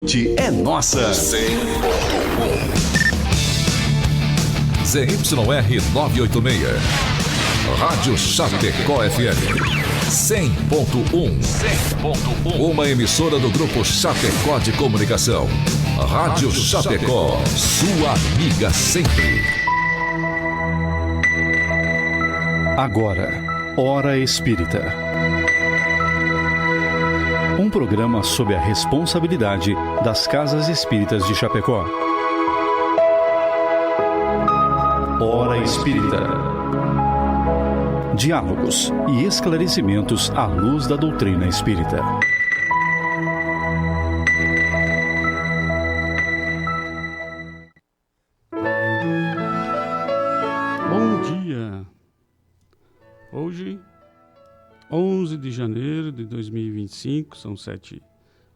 É nossa. ZYR 986. Rádio Chapecó FM. 100.1. Uma emissora do Grupo Chapecó de Comunicação. Rádio Chapecó. Sua amiga sempre. Agora, Hora Espírita. Um programa sob a responsabilidade das Casas Espíritas de Chapecó. Hora Espírita. Diálogos e esclarecimentos à luz da doutrina espírita. Bom dia! Hoje, 11 de janeiro de 2025, são 7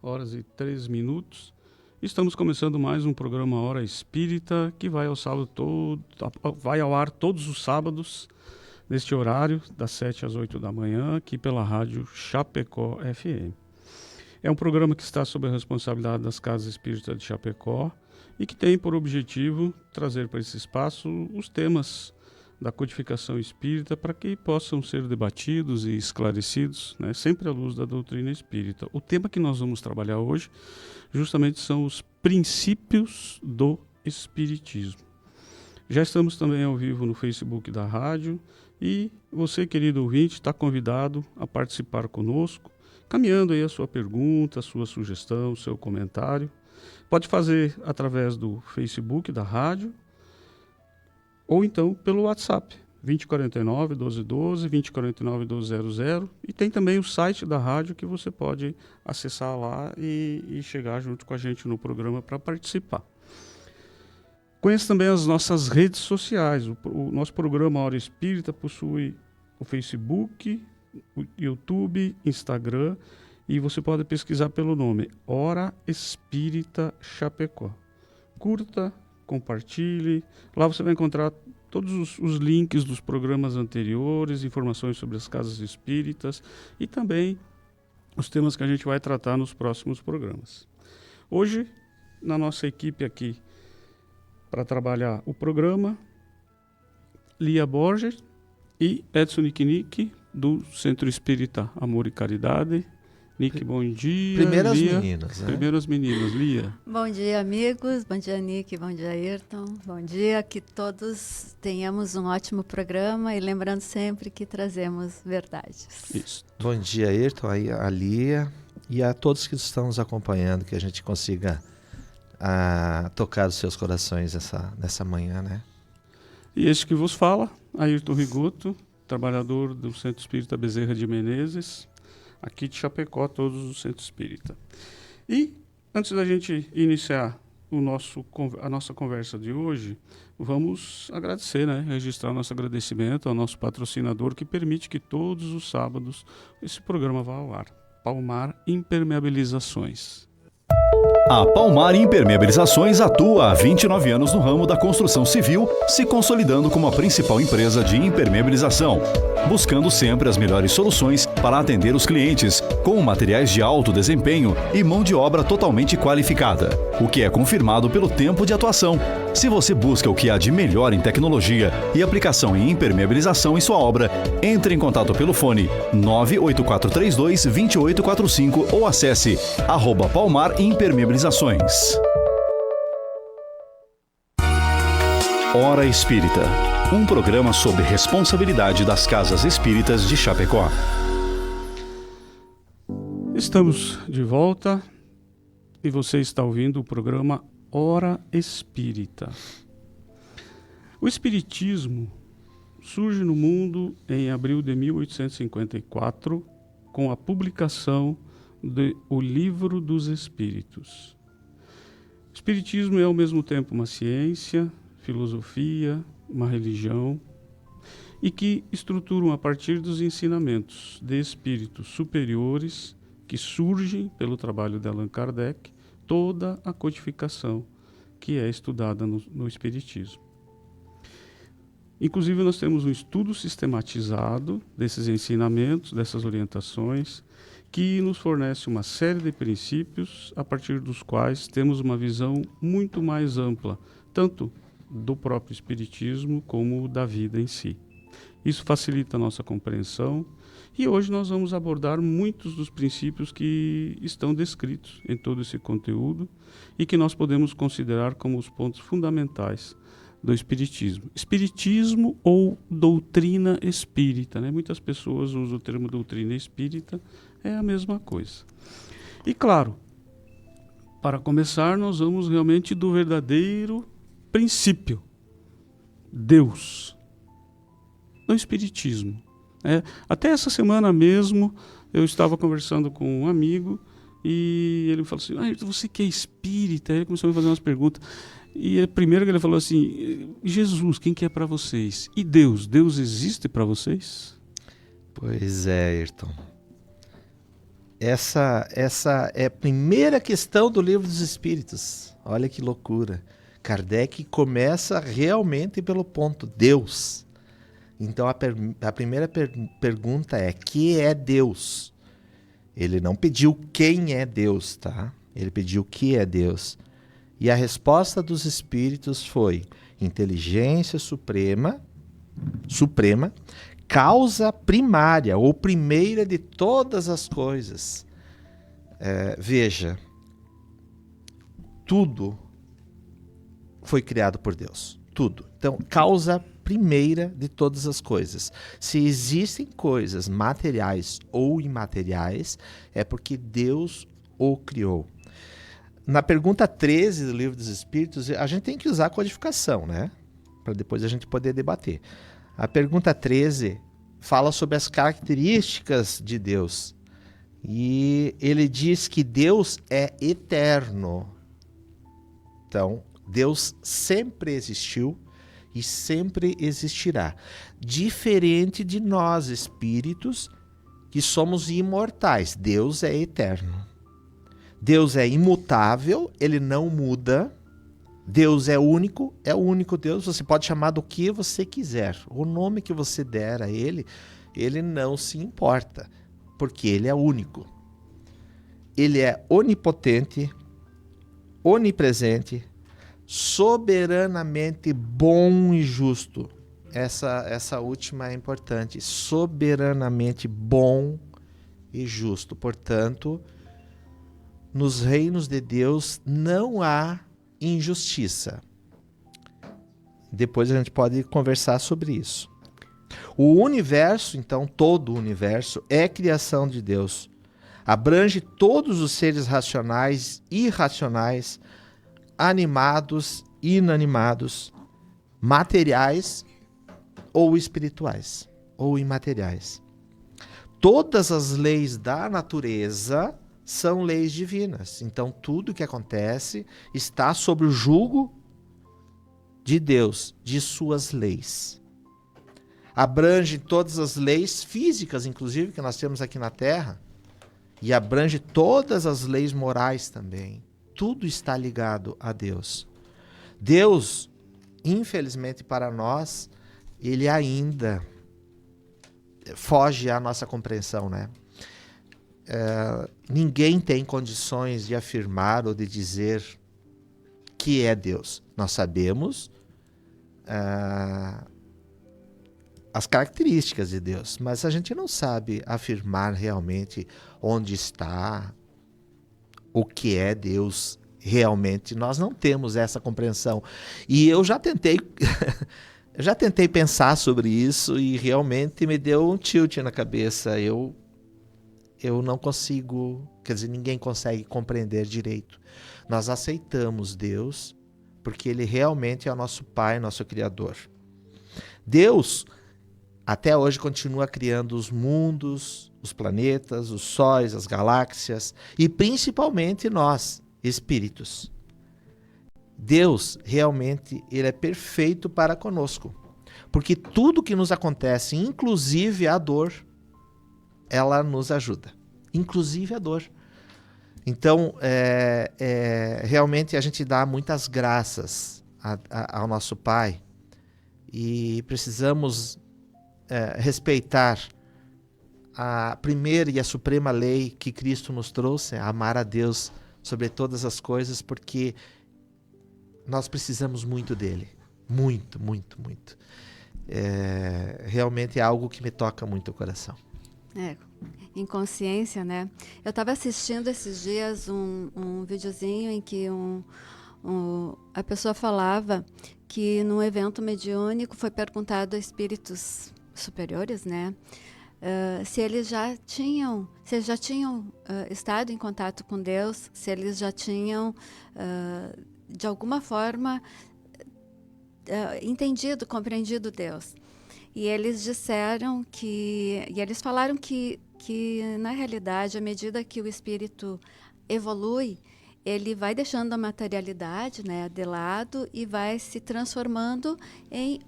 horas e 3 minutos. Estamos começando mais um programa Hora Espírita, que vai ao ar todos os sábados, neste horário, das 7 às 8 da manhã, aqui pela rádio Chapecó FM. É um programa que está sob a responsabilidade das Casas Espíritas de Chapecó e que tem por objetivo trazer para esse espaço os temas da codificação espírita para que possam ser debatidos e esclarecidos, né, sempre à luz da doutrina espírita. O tema que nós vamos trabalhar hoje justamente são os princípios do espiritismo. Já estamos também ao vivo no Facebook da rádio e você, querido ouvinte, está convidado a participar conosco, caminhando aí a sua pergunta, a sua sugestão, o seu comentário. Pode fazer através do Facebook da rádio, ou então pelo WhatsApp, 2049-1212, 2049-1200, e tem também o site da rádio que você pode acessar lá e chegar junto com a gente no programa para participar. Conheça também as nossas redes sociais. O nosso programa Hora Espírita possui o Facebook, o YouTube, Instagram, e você pode pesquisar pelo nome Hora Espírita Chapecó. Curta, compartilhe, lá você vai encontrar todos os links dos programas anteriores, informações sobre as casas espíritas e também os temas que a gente vai tratar nos próximos programas. Hoje, na nossa equipe aqui, para trabalhar o programa, Lia Borges e Edson Nick, do Centro Espírita Amor e Caridade. Nick, bom dia. Primeiro as Lia. meninas, né? Primeiro as meninas, Lia. Bom dia, amigos. Bom dia, Nick. Bom dia, Ayrton. Bom dia. Que todos tenhamos um ótimo programa e lembrando sempre que trazemos verdades. Isso. Bom dia, Ayrton, a Lia e a todos que estão nos acompanhando, que a gente consiga tocar os seus corações nessa manhã, né? E este que vos fala, Ayrton Rigoto, trabalhador do Centro Espírita Bezerra de Menezes, aqui de Chapecó, todos os Centros Espírita. E, antes da gente iniciar a nossa conversa de hoje, vamos agradecer, né? Registrar nosso agradecimento ao nosso patrocinador que permite que todos os sábados esse programa vá ao ar. Palmar Impermeabilizações. A Palmar Impermeabilizações atua há 29 anos no ramo da construção civil, se consolidando como a principal empresa de impermeabilização, buscando sempre as melhores soluções para atender os clientes, com materiais de alto desempenho e mão de obra totalmente qualificada, o que é confirmado pelo tempo de atuação. Se você busca o que há de melhor em tecnologia e aplicação em impermeabilização em sua obra, entre em contato pelo fone 98432-2845 ou acesse @Palmar Impermeabilizações. Hora Espírita, um programa sob responsabilidade das Casas Espíritas de Chapecó. Estamos de volta e você está ouvindo o programa Hora Espírita. O Espiritismo surge no mundo em abril de 1854 com a publicação de O Livro dos Espíritos. O Espiritismo é ao mesmo tempo uma ciência, filosofia, uma religião e que estruturam a partir dos ensinamentos de espíritos superiores que surgem pelo trabalho de Allan Kardec toda a codificação que é estudada no Espiritismo. Inclusive, nós temos um estudo sistematizado desses ensinamentos, dessas orientações, que nos fornece uma série de princípios a partir dos quais temos uma visão muito mais ampla, tanto do próprio Espiritismo como da vida em si. Isso facilita a nossa compreensão e hoje nós vamos abordar muitos dos princípios que estão descritos em todo esse conteúdo e que nós podemos considerar como os pontos fundamentais do Espiritismo. Espiritismo ou doutrina espírita, né? Muitas pessoas usam o termo doutrina espírita, é a mesma coisa. E claro, para começar, nós vamos realmente do verdadeiro princípio, Deus, no Espiritismo. Até essa semana mesmo, eu estava conversando com um amigo e ele falou assim, você que é espírita? Aí ele começou a me fazer umas perguntas. E a primeira que ele falou assim, Jesus, quem que é para vocês? E Deus? Deus existe para vocês? Pois é, Ayrton. Essa é a primeira questão do Livro dos Espíritos. Olha que loucura. Kardec começa realmente pelo ponto Deus. Então a primeira pergunta é, que é Deus? Ele não pediu quem é Deus, tá? Ele pediu o que é Deus. E a resposta dos espíritos foi inteligência suprema, causa primária ou primeira de todas as coisas. Veja, tudo foi criado por Deus, tudo. Então, causa primeira de todas as coisas. Se existem coisas materiais ou imateriais, é porque Deus o criou. Na pergunta 13 do Livro dos Espíritos, a gente tem que usar a codificação, né? Para depois a gente poder debater. A pergunta 13 fala sobre as características de Deus. E ele diz que Deus é eterno. Então, Deus sempre existiu e sempre existirá. Diferente de nós, espíritos, que somos imortais. Deus é eterno. Deus é imutável, ele não muda. Deus é o único Deus. Você pode chamar do que você quiser. O nome que você der a ele, ele não se importa, porque ele é único. Ele é onipotente, onipresente, soberanamente bom e justo. Essa última é importante. Soberanamente bom e justo. Portanto, nos reinos de Deus não há injustiça. Depois a gente pode conversar sobre isso. O universo, então, todo o universo é criação de Deus. Abrange todos os seres racionais, irracionais, animados, inanimados, materiais ou espirituais, ou imateriais. Todas as leis da natureza são leis divinas. Então, tudo que acontece está sob o jugo de Deus, de suas leis. Abrange todas as leis físicas, inclusive, que nós temos aqui na Terra, e abrange todas as leis morais também. Tudo está ligado a Deus. Deus, infelizmente para nós, ele ainda foge à nossa compreensão, né? Ninguém tem condições de afirmar ou de dizer que é Deus. Nós sabemos as características de Deus, mas a gente não sabe afirmar realmente onde está, o que é Deus realmente. Nós não temos essa compreensão. E eu já tentei pensar sobre isso e realmente me deu um tilt na cabeça. Eu não consigo, quer dizer, ninguém consegue compreender direito. Nós aceitamos Deus porque ele realmente é o nosso Pai, nosso Criador. Deus até hoje continua criando os mundos, os planetas, os sóis, as galáxias e principalmente nós, espíritos. Deus realmente ele é perfeito para conosco, porque tudo que nos acontece, inclusive a dor, ela nos ajuda, inclusive a dor. Então, realmente a gente dá muitas graças ao nosso Pai e precisamos respeitar a primeira e a suprema lei que Cristo nos trouxe, amar a Deus sobre todas as coisas, porque nós precisamos muito dele. Muito, muito, muito. Realmente é algo que me toca muito o coração. Inconsciência, né? Eu estava assistindo esses dias um videozinho em que a pessoa falava que num evento mediúnico foi perguntado a espíritos superiores, né? Se eles já tinham estado em contato com Deus, se eles já tinham, de alguma forma, entendido, compreendido Deus. E eles disseram e eles falaram que na realidade, à medida que o espírito evolui, ele vai deixando a materialidade, né, de lado e vai se transformando em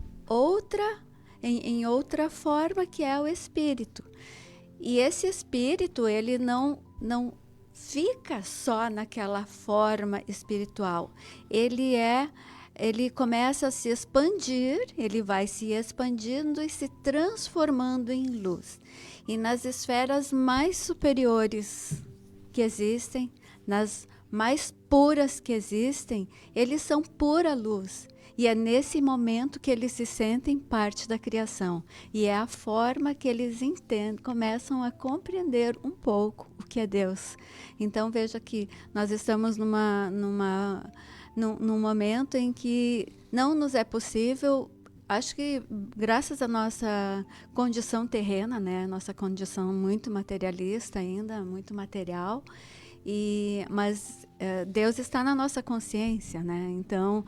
outra forma, que é o espírito. E esse espírito, ele não fica só naquela forma espiritual. Ele começa a se expandir, ele vai se expandindo e se transformando em luz. E nas esferas mais superiores que existem, nas mais puras que existem, eles são pura luz. E é nesse momento que eles se sentem parte da criação. E é a forma que eles começam a compreender um pouco o que é Deus. Então veja que nós estamos num momento em que não nos é possível, acho que graças à nossa condição terrena, né, nossa condição muito materialista ainda, muito material, mas Deus está na nossa consciência, né? Então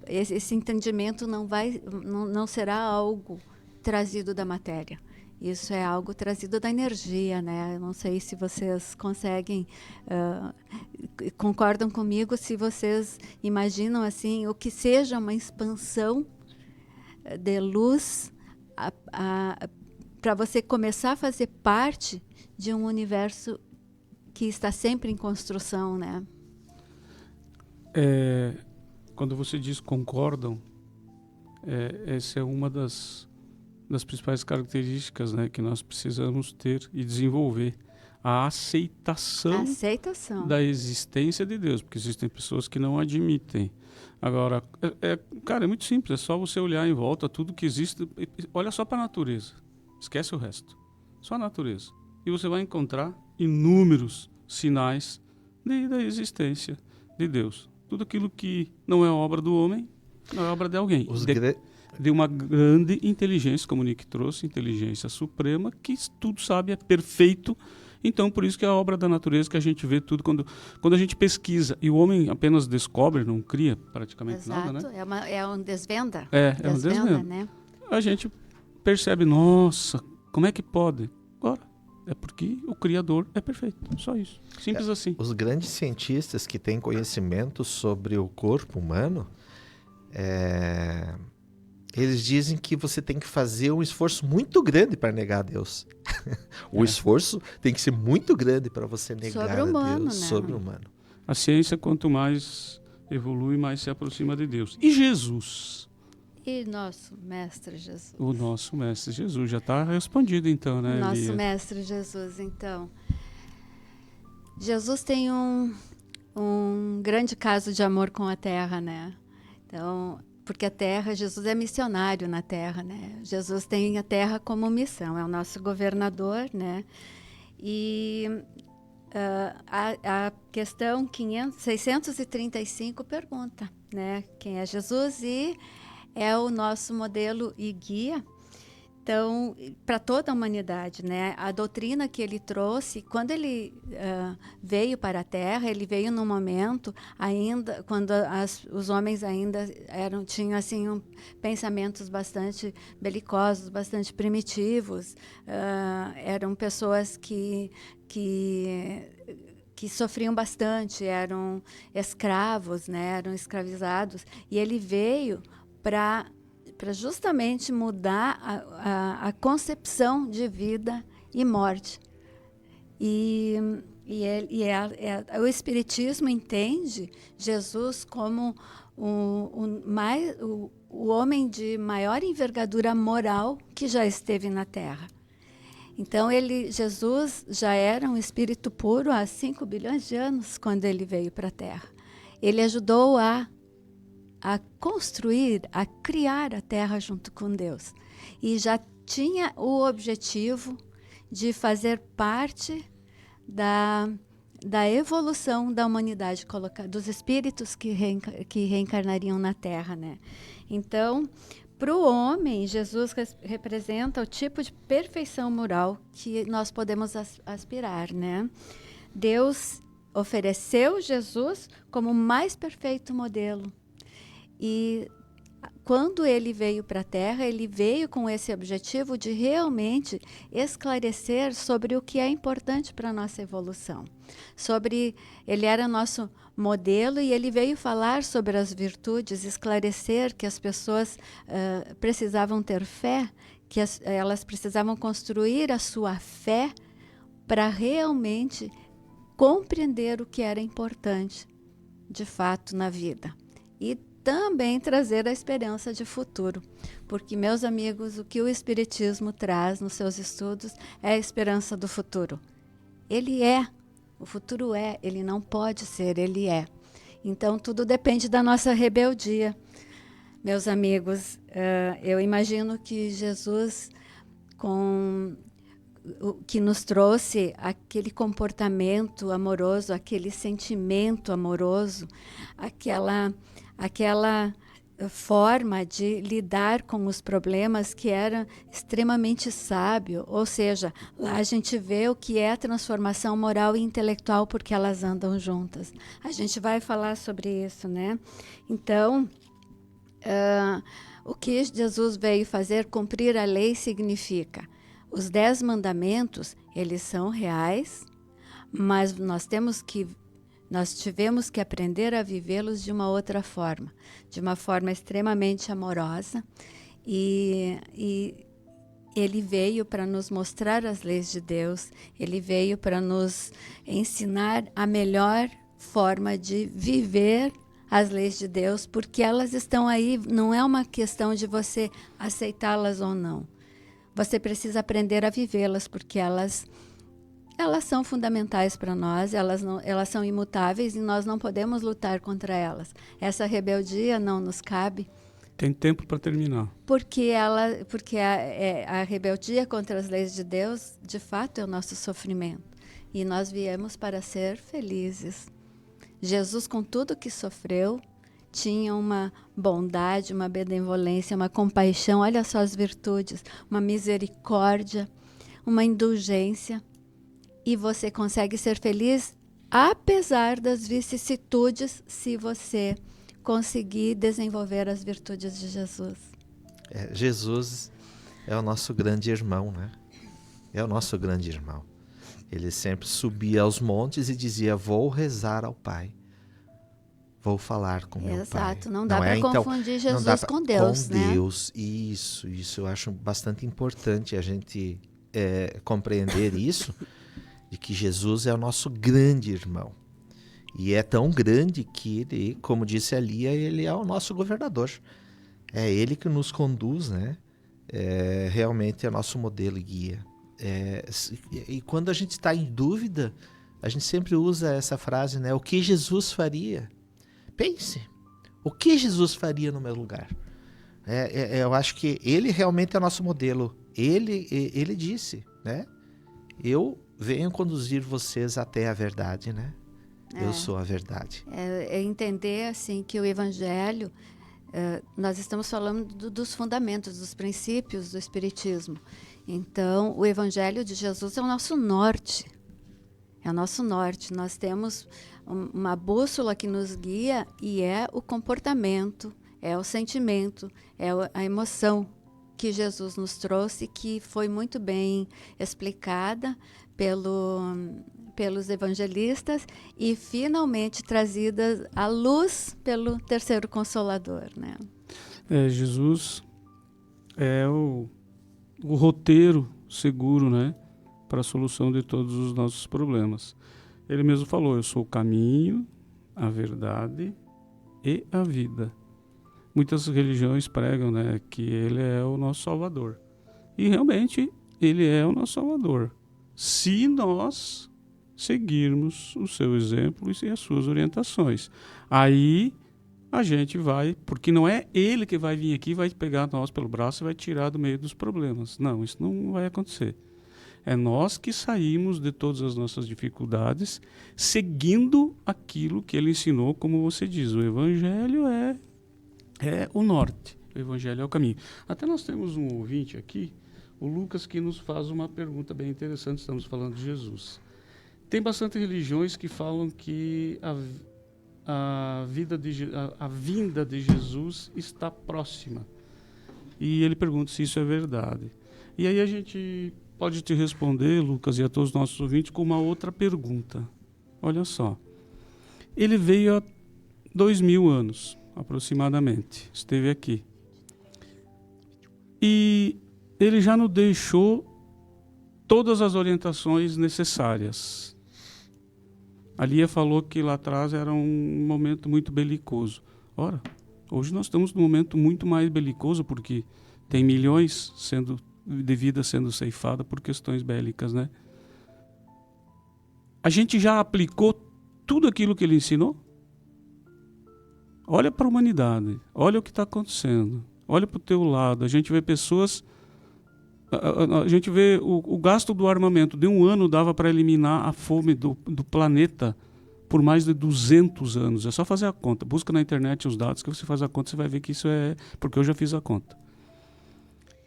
esse entendimento não será algo trazido da matéria. Isso é algo trazido da energia, né? Eu não sei se vocês conseguem, concordam comigo, se vocês imaginam assim, o que seja uma expansão de luz para você começar a fazer parte de um universo que está sempre em construção, né? Quando você diz concordam, essa é uma das principais características, né, que nós precisamos ter e desenvolver. A aceitação da existência de Deus, porque existem pessoas que não admitem. Agora, cara, é muito simples, é só você olhar em volta tudo que existe, olha só para a natureza, esquece o resto, só a natureza. E você vai encontrar inúmeros sinais da existência de Deus. Tudo aquilo que não é obra do homem, não é obra de alguém. De uma grande inteligência, como o Nick trouxe, inteligência suprema, que tudo sabe, é perfeito. Então, por isso que é a obra da natureza, que a gente vê tudo quando a gente pesquisa. E o homem apenas descobre, não cria praticamente nada, né? É um desvenda. É um desvenda. Né? A gente percebe, nossa, como é que pode? Ora, é porque o Criador é perfeito, só isso. Simples assim. Os grandes cientistas que têm conhecimento sobre o corpo humano, eles dizem que você tem que fazer um esforço muito grande para negar a Deus. O esforço tem que ser muito grande para você negar a Deus, sobre-humano. A ciência, quanto mais evolui, mais se aproxima de Deus. E Jesus? E nosso Mestre Jesus? O nosso Mestre Jesus já está respondido, então, né, Nosso Elia? Mestre Jesus, então. Jesus tem um grande caso de amor com a Terra, né? Então, porque a Terra, Jesus é missionário na Terra, né? Jesus tem a Terra como missão, é o nosso governador, né? E a questão 635 pergunta, né? Quem é Jesus? E é o nosso modelo e guia. Então, para toda a humanidade, né? A doutrina que ele trouxe, quando ele veio para a Terra, ele veio num momento ainda, quando os homens ainda tinham assim, pensamentos bastante belicosos, bastante primitivos. Eram pessoas que sofriam bastante, eram escravos, né? Eram escravizados. E ele veio para justamente mudar a concepção de vida e morte. E O Espiritismo entende Jesus como o homem de maior envergadura moral que já esteve na Terra. Então, Jesus já era um espírito puro há 5 bilhões de anos quando ele veio para a Terra. Ele ajudou a construir, a criar a Terra junto com Deus. E já tinha o objetivo de fazer parte da evolução da humanidade, dos espíritos que reencarnariam na Terra, né? Então, para o homem, Jesus representa o tipo de perfeição moral que nós podemos aspirar, né? Deus ofereceu Jesus como o mais perfeito modelo. E quando ele veio para a Terra, ele veio com esse objetivo de realmente esclarecer sobre o que é importante para a nossa evolução. Ele era nosso modelo e ele veio falar sobre as virtudes, esclarecer que as pessoas precisavam ter fé, que elas precisavam construir a sua fé para realmente compreender o que era importante, de fato, na vida. E também trazer a esperança de futuro. Porque, meus amigos, o que o Espiritismo traz nos seus estudos é a esperança do futuro. Ele é. O futuro é. Ele não pode ser, ele é. Então, tudo depende da nossa rebeldia. Meus amigos, eu imagino que Jesus, que nos trouxe aquele comportamento amoroso, aquele sentimento amoroso, aquela forma de lidar com os problemas que era extremamente sábio. Ou seja, lá a gente vê o que é a transformação moral e intelectual, porque elas andam juntas. A gente vai falar sobre isso, né? Então, o que Jesus veio fazer, cumprir a lei, significa: os 10 mandamentos, eles são reais, mas nós tivemos que aprender a vivê-los de uma outra forma, de uma forma extremamente amorosa. E ele veio para nos mostrar as leis de Deus, ele veio para nos ensinar a melhor forma de viver as leis de Deus, porque elas estão aí, não é uma questão de você aceitá-las ou não. Você precisa aprender a vivê-las, porque elas são fundamentais para nós, elas são imutáveis e nós não podemos lutar contra elas. Essa rebeldia não nos cabe. Tem tempo para terminar. Porque a rebeldia contra as leis de Deus, de fato, é o nosso sofrimento. E nós viemos para ser felizes. Jesus, com tudo que sofreu, tinha uma bondade, uma benevolência, uma compaixão, olha só as virtudes, uma misericórdia, uma indulgência. E você consegue ser feliz apesar das vicissitudes, se você conseguir desenvolver as virtudes de Jesus. Jesus é o nosso grande irmão, né? É o nosso grande irmão. Ele sempre subia aos montes e dizia: vou rezar ao Pai. Vou falar com meu Pai. Exato, não dá para confundir Jesus com Deus, com né? Deus, isso eu acho bastante importante a gente compreender isso, de que Jesus é o nosso grande irmão. E é tão grande que ele, como disse a Lia, ele é o nosso governador. É ele que nos conduz, né? Realmente é nosso modelo e guia. E quando a gente está em dúvida, a gente sempre usa essa frase, né? O que Jesus faria? Pense, o que Jesus faria no meu lugar? Eu acho que ele realmente é nosso modelo. Ele disse, né? Eu venho conduzir vocês até a verdade, né? Eu sou a verdade. É entender assim que o Evangelho, nós estamos falando dos fundamentos, dos princípios do Espiritismo. Então, o Evangelho de Jesus é o nosso norte. É o nosso norte. Nós temos uma bússola que nos guia e é o comportamento, é o sentimento, é a emoção que Jesus nos trouxe, que foi muito bem explicada pelos evangelistas e finalmente trazida à luz pelo terceiro Consolador, né? Jesus é o roteiro seguro, né, para a solução de todos os nossos problemas. Ele mesmo falou, eu sou o caminho, a verdade e a vida. Muitas religiões pregam, né, que ele é o nosso Salvador. E realmente ele é o nosso Salvador. Se nós seguirmos o seu exemplo e as suas orientações. Aí a gente vai, porque não é ele que vai vir aqui, vai pegar nós pelo braço e vai tirar do meio dos problemas. Não, isso não vai acontecer. É nós que saímos de todas as nossas dificuldades, seguindo aquilo que ele ensinou, como você diz, o Evangelho é o norte, o Evangelho é o caminho. Até nós temos um ouvinte aqui, o Lucas, que nos faz uma pergunta bem interessante, estamos falando de Jesus. Tem bastante religiões que falam que a vinda de Jesus está próxima. E ele pergunta se isso é verdade. E aí a gente pode te responder, Lucas, e a todos os nossos ouvintes, com uma outra pergunta. Olha só. Ele veio há 2000 anos, aproximadamente. Esteve aqui. E ele já nos deixou todas as orientações necessárias. A Lia falou que lá atrás era um momento muito belicoso. Ora, hoje nós estamos num momento muito mais belicoso, porque tem milhões de vidas sendo ceifadas por questões bélicas, né? A gente já aplicou tudo aquilo que ele ensinou? Olha para a humanidade, olha o que está acontecendo, olha para o teu lado. A gente vê pessoas... A gente vê o gasto do armamento de 1 ano dava para eliminar a fome do planeta por mais de 200 anos. É só fazer a conta. Busca na internet os dados que você faz a conta, você vai ver que isso é... Porque eu já fiz a conta.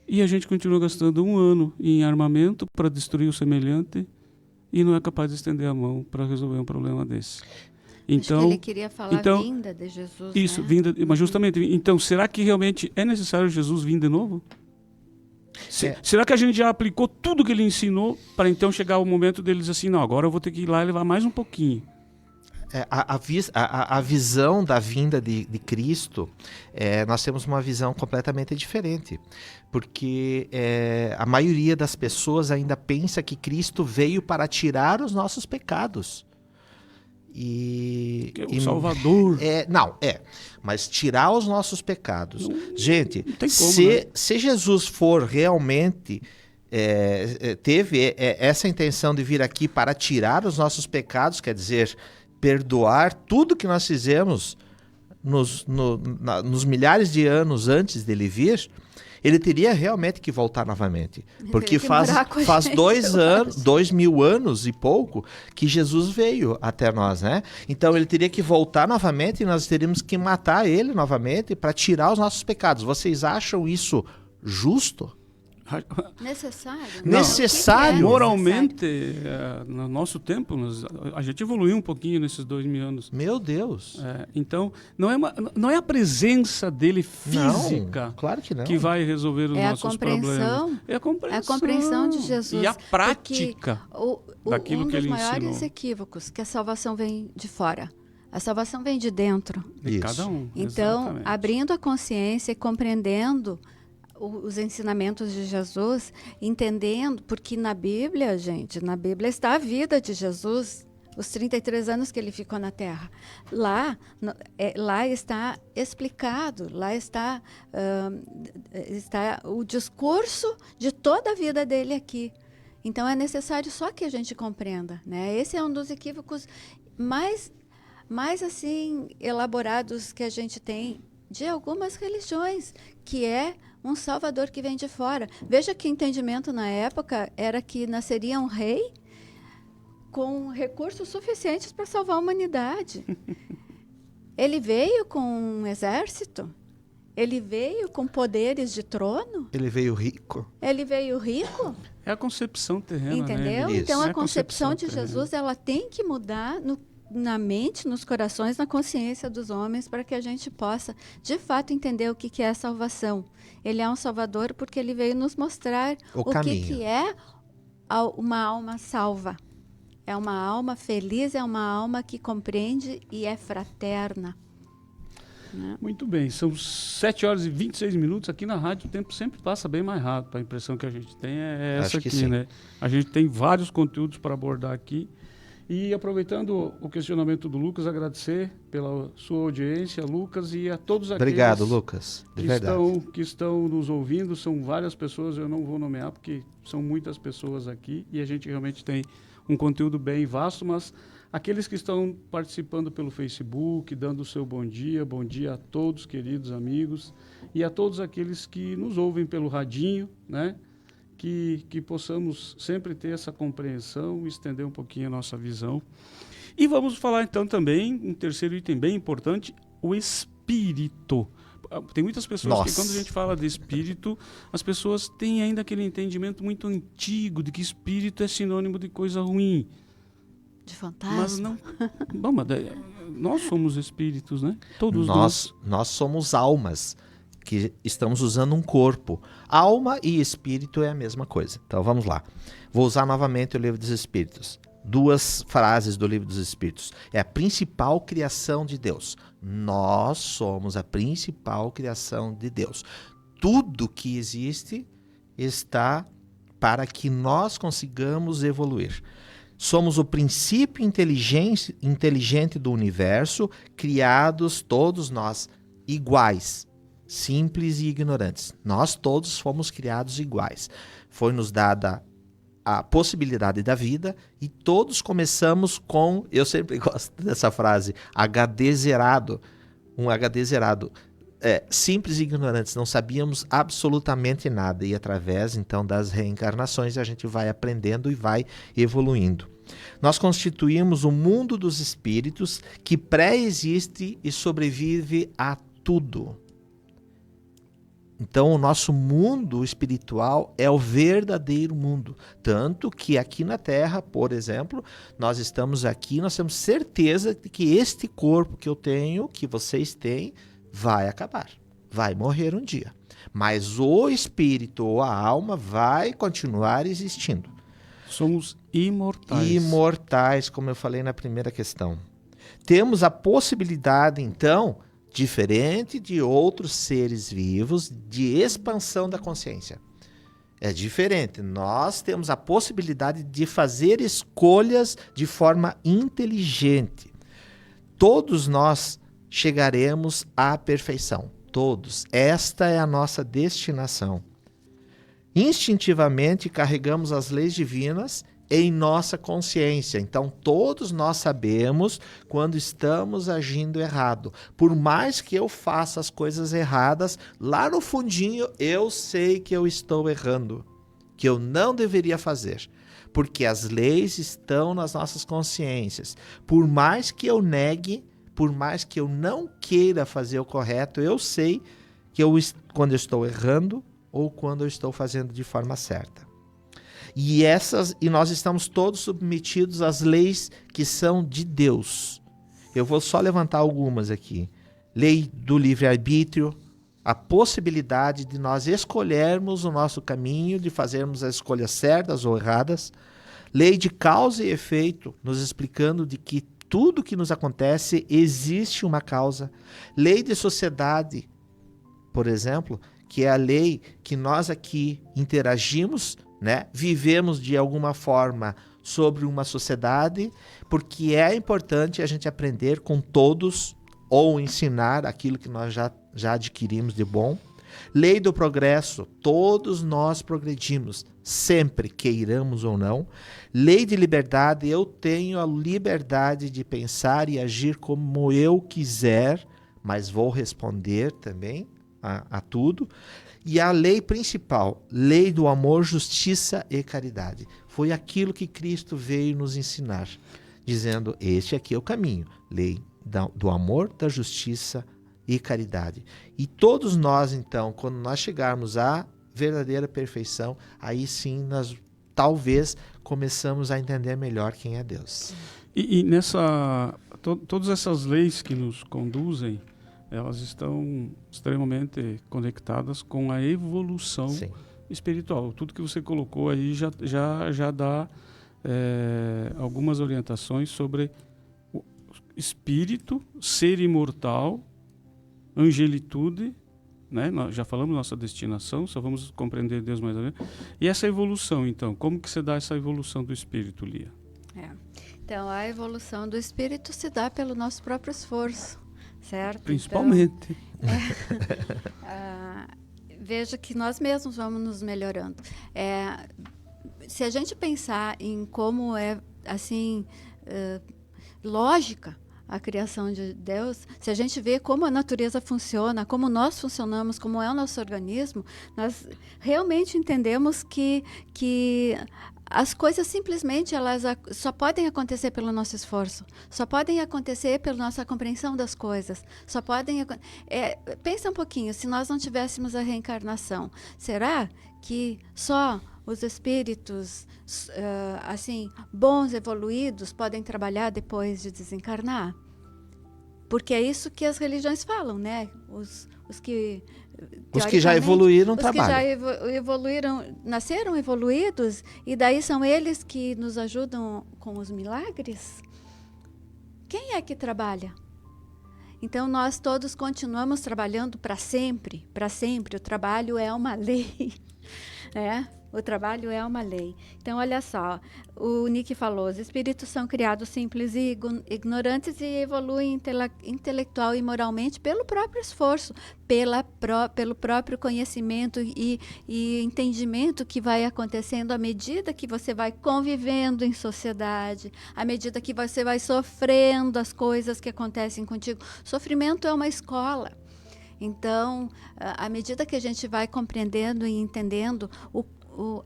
E a gente continua gastando 1 ano em armamento para destruir o semelhante e não é capaz de estender a mão para resolver um problema desse. Então, acho que ele queria falar vinda de Jesus. Isso, né? vinda, mas justamente. Então, será que realmente é necessário Jesus vir de novo? Será que a gente já aplicou tudo que ele ensinou para então chegar o momento deles assim, não, agora eu vou ter que ir lá e levar mais um pouquinho? A visão da vinda de Cristo, nós temos uma visão completamente diferente, porque a maioria das pessoas ainda pensa que Cristo veio para tirar os nossos pecados. O Salvador. Mas tirar os nossos pecados. Gente, não tem como, se Jesus for realmente... teve essa intenção de vir aqui para tirar os nossos pecados, quer dizer, perdoar tudo que nós fizemos nos milhares de anos antes dele vir, ele teria realmente que voltar novamente. Porque faz 2000 anos e pouco que Jesus veio até nós, né? Então ele teria que voltar novamente e nós teríamos que matar ele novamente para tirar os nossos pecados. Vocês acham isso justo? Necessário? Necessário. Moralmente, no nosso tempo, a gente evoluiu um pouquinho nesses 2000 anos. Meu Deus. Então, não é a presença dele física, não, claro que não, que vai resolver os nossos problemas. É a compreensão. É a compreensão de Jesus. E a prática daquilo que ele ensinou. Um dos maiores equívocos, que a salvação vem de fora. A salvação vem de dentro. De cada um. Então, exatamente. abrindo a consciência e compreendendo os ensinamentos de Jesus, entendendo, porque na Bíblia, gente, na Bíblia está a vida de Jesus, os 33 anos que ele ficou na Terra. Lá está explicado, lá está o discurso de toda a vida dele aqui. Então é necessário só que a gente compreenda, né? Esse é um dos equívocos mais assim elaborados que a gente tem de algumas religiões, que é um salvador que vem de fora. Veja que entendimento na época era que nasceria um rei com recursos suficientes para salvar a humanidade. Ele veio com um exército, ele veio com poderes de trono. Ele veio rico. É a concepção terrena, entendeu? Né? Então a concepção de Jesus, ela tem que mudar na mente, nos corações, na consciência dos homens, para que a gente possa, de fato, entender o que é a salvação. Ele é um salvador porque ele veio nos mostrar o que é uma alma salva. É uma alma feliz, é uma alma que compreende e é fraterna. Né? Muito bem, são 7h26 aqui na rádio, o tempo sempre passa bem mais rápido, a impressão que a gente tem é essa aqui, né? A gente tem vários conteúdos para abordar aqui E aproveitando o questionamento do Lucas, agradecer pela sua audiência, Lucas, e a todos aqueles Obrigado, Lucas. De verdade. que estão nos ouvindo. São várias pessoas, eu não vou nomear porque são muitas pessoas aqui e a gente realmente tem um conteúdo bem vasto, mas aqueles que estão participando pelo Facebook, dando o seu bom dia a todos, queridos amigos, e a todos aqueles que nos ouvem pelo radinho, né? Que possamos sempre ter essa compreensão, estender um pouquinho a nossa visão. E vamos falar então também, um terceiro item bem importante, o espírito. Tem muitas pessoas que quando a gente fala de espírito, as pessoas têm ainda aquele entendimento muito antigo de que espírito é sinônimo de coisa ruim. De fantasma. Mas não. Bom, mas nós somos espíritos, né? Todos Nós somos almas que estamos usando um corpo. Alma e espírito é a mesma coisa. Então vamos lá. Vou usar novamente o Livro dos Espíritos. 2 frases do Livro dos Espíritos. É a principal criação de Deus. Nós somos a principal criação de Deus. Tudo que existe está para que nós consigamos evoluir. Somos o princípio inteligente do universo, criados todos nós iguais, simples e ignorantes. Nós todos fomos criados iguais. Foi-nos dada a possibilidade da vida e todos começamos com, eu sempre gosto dessa frase, HD zerado. Um HD zerado. Simples e ignorantes, não sabíamos absolutamente nada. E através, então, das reencarnações, a gente vai aprendendo e vai evoluindo. Nós constituímos o mundo dos espíritos que pré-existe e sobrevive a tudo. Então, o nosso mundo espiritual é o verdadeiro mundo. Tanto que aqui na Terra, por exemplo, nós estamos aqui, nós temos certeza de que este corpo que eu tenho, que vocês têm, vai acabar. Vai morrer um dia. Mas o espírito ou a alma vai continuar existindo. somos imortais. Imortais, como eu falei na primeira questão. Temos a possibilidade, então, diferente de outros seres vivos, de expansão da consciência. É diferente. Nós temos a possibilidade de fazer escolhas de forma inteligente. Todos nós chegaremos à perfeição. Todos. Esta é a nossa destinação. Instintivamente carregamos as leis divinas em nossa consciência. Então, todos nós sabemos quando estamos agindo errado. Por mais que eu faça as coisas erradas, lá no fundinho eu sei que eu estou errando, que eu não deveria fazer, porque as leis estão nas nossas consciências. Por mais que eu negue, por mais que eu não queira fazer o correto, eu sei que quando eu estou errando ou quando eu estou fazendo de forma certa. E nós estamos todos submetidos às leis que são de Deus. Eu vou só levantar algumas aqui. Lei do livre-arbítrio, a possibilidade de nós escolhermos o nosso caminho, de fazermos as escolhas certas ou erradas. Lei de causa e efeito, nos explicando de que tudo que nos acontece existe uma causa. Lei de sociedade, por exemplo, que é a lei que nós aqui interagimos, né? Vivemos de alguma forma sobre uma sociedade, porque é importante a gente aprender com todos ou ensinar aquilo que nós já adquirimos de bom. Lei do progresso, todos nós progredimos, sempre, queiramos ou não. Lei de liberdade, eu tenho a liberdade de pensar e agir como eu quiser, mas vou responder também a tudo. E a lei principal, lei do amor, justiça e caridade. Foi aquilo que Cristo veio nos ensinar, dizendo, este aqui é o caminho, lei do amor, da justiça e caridade. E todos nós, então, quando nós chegarmos à verdadeira perfeição, aí sim nós talvez começamos a entender melhor quem é Deus. E todas essas leis que nos conduzem, elas estão extremamente conectadas com a evolução espiritual. Tudo que você colocou aí já dá algumas orientações sobre o espírito, ser imortal, angelitude, né? Nós já falamos nossa destinação, só vamos compreender Deus mais ou menos. E essa evolução, então, como que você dá essa evolução do espírito, Lia? Então, a evolução do espírito se dá pelo nosso próprio esforço, certo? Principalmente. Veja que nós mesmos vamos nos melhorando. Se a gente pensar em como é, assim, lógica a criação de Deus, se a gente vê como a natureza funciona, como nós funcionamos, como é o nosso organismo, nós realmente entendemos que as coisas simplesmente elas só podem acontecer pelo nosso esforço, só podem acontecer pela nossa compreensão das coisas, só podem... pensa um pouquinho, se nós não tivéssemos a reencarnação, será que só os espíritos assim, bons, evoluídos, podem trabalhar depois de desencarnar? Porque é isso que as religiões falam, né? Os que já evoluíram trabalham. Os que já evoluíram, nasceram evoluídos, e daí são eles que nos ajudam com os milagres? Quem é que trabalha? Então, nós todos continuamos trabalhando para sempre, para sempre. O trabalho é uma lei, né? O trabalho é uma lei. Então, olha só, o Nick falou, os espíritos são criados simples e ignorantes e evoluem intelectual e moralmente pelo próprio esforço, pelo próprio conhecimento e entendimento que vai acontecendo à medida que você vai convivendo em sociedade, à medida que você vai sofrendo as coisas que acontecem contigo. Sofrimento é uma escola. Então, à medida que a gente vai compreendendo e entendendo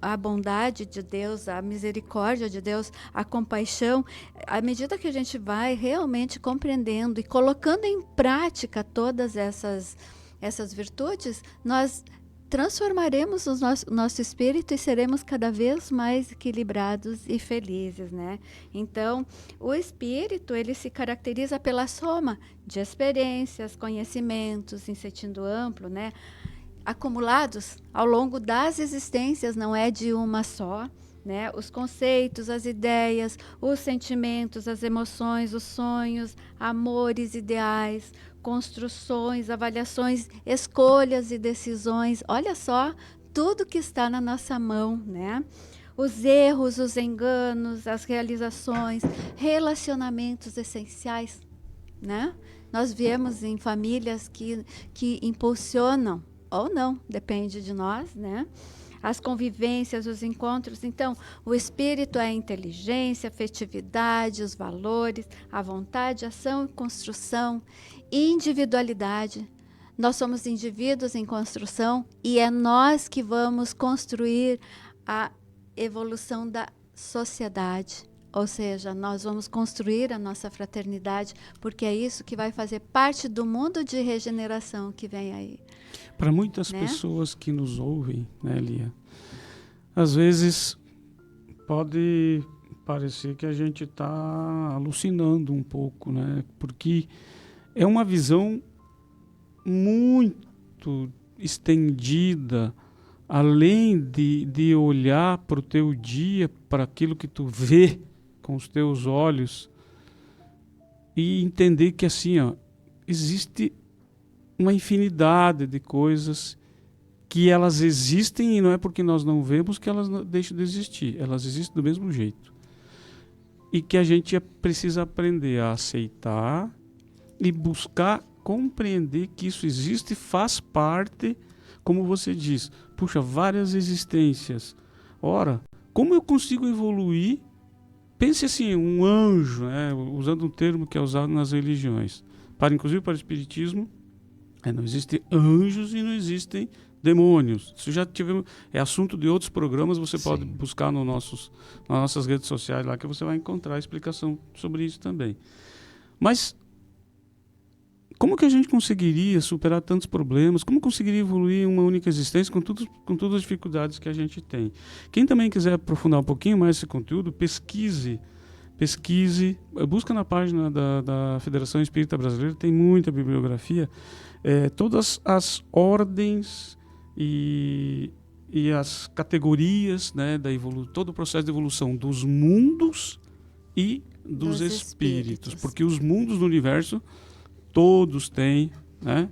a bondade de Deus, a misericórdia de Deus, a compaixão, à medida que a gente vai realmente compreendendo e colocando em prática todas essas virtudes, nós transformaremos o nosso espírito e seremos cada vez mais equilibrados e felizes, né? Então, o espírito, ele se caracteriza pela soma de experiências, conhecimentos, em sentido amplo, né? Acumulados ao longo das existências, não é de uma só, né? Os conceitos, as ideias, os sentimentos, as emoções, os sonhos, amores, ideais, construções, avaliações, escolhas e decisões. Olha só tudo que está na nossa mão, né? Os erros, os enganos, as realizações, relacionamentos essenciais, né? Nós viemos em famílias que impulsionam, ou não, depende de nós, né? As convivências, os encontros. Então, o espírito é a inteligência, a afetividade, os valores, a vontade, a ação e construção, individualidade. Nós somos indivíduos em construção e é nós que vamos construir a evolução da sociedade. Ou seja, nós vamos construir a nossa fraternidade, porque é isso que vai fazer parte do mundo de regeneração que vem aí. Para muitas pessoas que nos ouvem, né, Lia, às vezes pode parecer que a gente está alucinando um pouco, né? Porque é uma visão muito estendida, além de olhar para o teu dia, para aquilo que tu vê com os teus olhos e entender que assim, ó, existe uma infinidade de coisas que elas existem e não é porque nós não vemos que elas deixam de existir. Elas existem do mesmo jeito. E que a gente precisa aprender a aceitar e buscar compreender que isso existe e faz parte, como você diz, puxa, várias existências. Ora, como eu consigo evoluir? Pense assim, um anjo, né, usando um termo que é usado nas religiões, inclusive para o espiritismo, não existem anjos e não existem demônios. Isso já tivemos, é assunto de outros programas, você pode buscar nas nossas redes sociais lá que você vai encontrar a explicação sobre isso também. Mas como que a gente conseguiria superar tantos problemas? Como conseguiria evoluir uma única existência com todas as dificuldades que a gente tem? Quem também quiser aprofundar um pouquinho mais esse conteúdo, pesquise, busca na página da Federação Espírita Brasileira, tem muita bibliografia, todas as ordens e as categorias, né, todo o processo de evolução dos mundos e dos espíritos, porque os mundos do universo todos têm, né,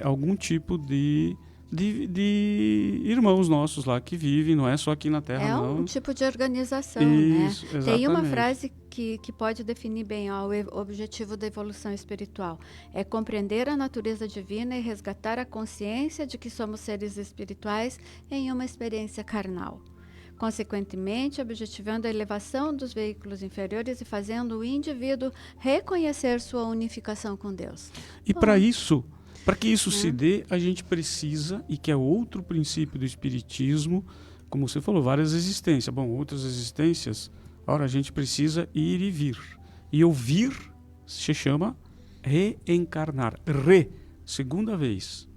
algum tipo de de irmãos nossos lá que vivem, não é só aqui na Terra, É não. um tipo de organização, Isso, né? Tem uma exatamente. frase que pode definir bem o objetivo da evolução espiritual. É compreender a natureza divina e resgatar a consciência de que somos seres espirituais em uma experiência carnal. Consequentemente, objetivando a elevação dos veículos inferiores e fazendo o indivíduo reconhecer sua unificação com Deus. E para isso, para que isso se dê, a gente precisa, e que é outro princípio do Espiritismo, como você falou, várias existências. Bom, outras existências, ora, a gente precisa ir e vir. E ouvir se chama reencarnar. Segunda vez.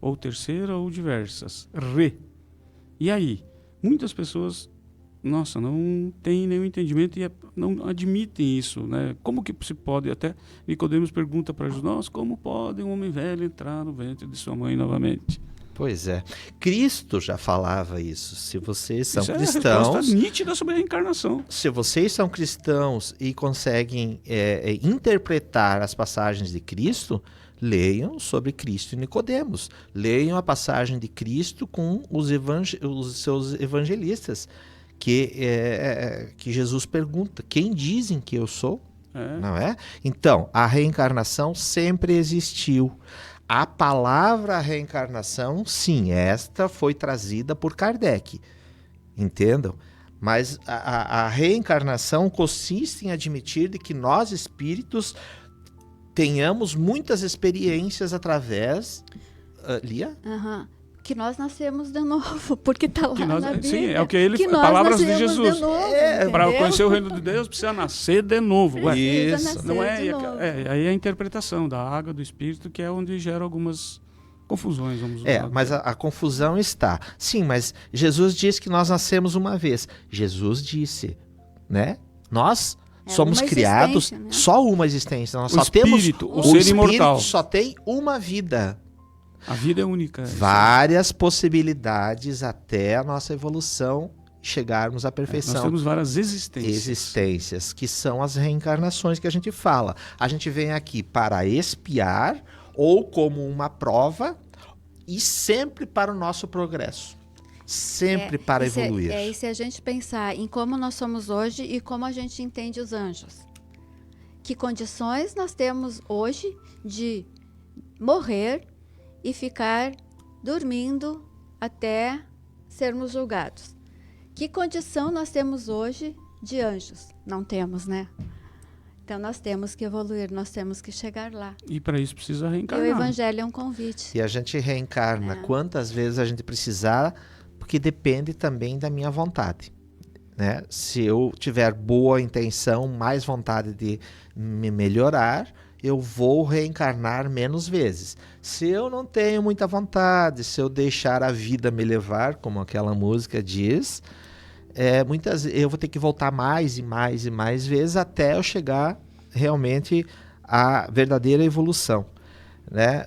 Ou terceira ou diversas. E aí? Muitas pessoas, nossa, não têm nenhum entendimento e não admitem isso, né? Como que se pode, até Nicodemos pergunta para Jesus, nós, como pode um homem velho entrar no ventre de sua mãe novamente? Pois é. Cristo já falava isso. Se vocês são Isso é a cristãos, resposta nítida sobre a reencarnação. se vocês são cristãos e conseguem interpretar as passagens de Cristo, leiam sobre Cristo e Nicodemos. Leiam a passagem de Cristo com os seus evangelistas, que Jesus pergunta, quem dizem que eu sou? Não é? Então, a reencarnação sempre existiu. A palavra reencarnação, sim, esta foi trazida por Kardec. Entendam? Mas a reencarnação consiste em admitir de que nós, espíritos, tenhamos muitas experiências através... Lia? Que nós nascemos de novo, porque está lá na Bíblia. Sim, é o que ele que fala, palavras de nascemos Jesus. De novo, para conhecer o reino de Deus, precisa nascer de novo. Ué, Precisa Isso. nascer não de novo. aí é a interpretação da água do Espírito, que é onde gera algumas confusões. Vamos usar. Mas a confusão está. Sim, mas Jesus disse que nós nascemos uma vez. Jesus disse, né? Nós somos uma criados existência, né? só uma existência. Nós O só espírito, temos o ser espírito imortal. só tem uma vida. A vida é única. Várias possibilidades até a nossa evolução chegarmos à perfeição. Nós temos várias Existências, que são as reencarnações que a gente fala. A gente vem aqui para expiar ou como uma prova e sempre para o nosso progresso. Sempre para evoluir. E se a gente pensar em como nós somos hoje e como a gente entende os anjos. Que condições nós temos hoje de morrer e ficar dormindo até sermos julgados. Que condição nós temos hoje de anjos? Não temos, né? Então nós temos que evoluir, nós temos que chegar lá. E para isso precisa E reencarnar. o Evangelho é um convite. E a gente reencarna quantas vezes a gente precisar, porque depende também da minha vontade. Né? Se eu tiver boa intenção, mais vontade de me melhorar, eu vou reencarnar menos vezes. Se eu não tenho muita vontade, se eu deixar a vida me levar, como aquela música diz, eu vou ter que voltar mais e mais e mais vezes até eu chegar realmente à verdadeira evolução. Né?